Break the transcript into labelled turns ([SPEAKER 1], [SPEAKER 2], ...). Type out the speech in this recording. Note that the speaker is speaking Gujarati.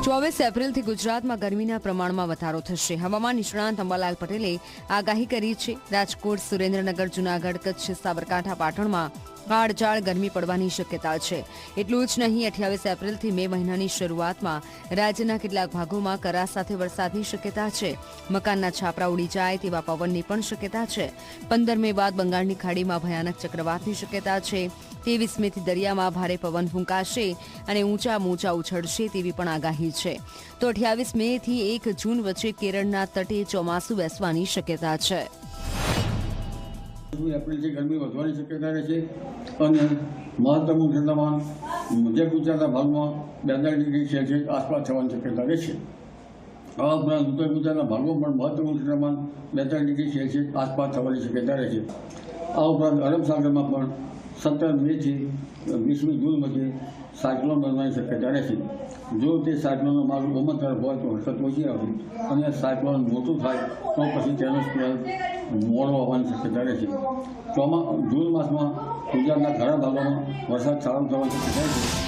[SPEAKER 1] 24 એપ્રિલથી ગુજરાતમાં ગરમીના પ્રમાણમાં વધારો થશે. હવામાન નિષ્ણાંત અંબાલાલ પટેલે આગાહી કરી છે. રાજકોટ, સુરેન્દ્રનગર, જૂનાગઢ, કચ્છ, સાબરકાંઠા, પાટણમાં કાળઝાળ ગરમી પડવાની શક્યતા છે. એટલું જ નહીં, 28 એપ્રિલથી મે મહિનાની શરૂઆતમાં રાજ્યના કેટલાક ભાગોમાં કરા સાથે વરસાદની શક્યતા છે. મકાનના છાપરા ઉડી જાય તેવા પવનની પણ શક્યતા છે. 15 મે બાદ બંગાળની ખાડીમાં ભયાનક ચક્રવાતની શક્યતા છે. 23 મેથી દરિયામાં ભારે પવન ફૂંકાશે અને ઊંચા મોજા ઉછળશે તેવી પણ આગાહી છે. તો 28 મેથી 1 જૂન વચ્ચે કેરળના તટે ચોમાસું બેસવાની શક્યતા છે.
[SPEAKER 2] એપ્રિલથી ગરમી વધવાની શક્યતા રહેશે અને મહત્તમ ઠંડામાં મધ્ય ગુજરાતના ભાગમાં 42 ડિગ્રી સેલ્સિયસ આસપાસ થવાની શક્યતા રહેશે. આ ઉપરાંત ઉત્તર ગુજરાતના ભાગમાં પણ મહત્તમ ઠંડામાં 42 ડિગ્રી સેલ્સિયસ આસપાસ થવાની શક્યતા રહેશે. આ ઉપરાંત અરબ સાગરમાં પણ 17 મેથી 20મી જૂન વચ્ચે સાયક્લોન બનવાની શક્યતા રહેશે. જો તે સાયક્લોનનો માર્ગ ઓમન તરફ હોય તો વરસાદ પહોંચી આવશે અને સાયક્લોન મોટું થાય તો પછી તેનો સ્પેલ મોડો આવવાની શક્યતા રહેશે. જૂન માસમાં ગુજરાતના ઘણા ભાગોમાં વરસાદ સારો થવાની શક્યતા છે.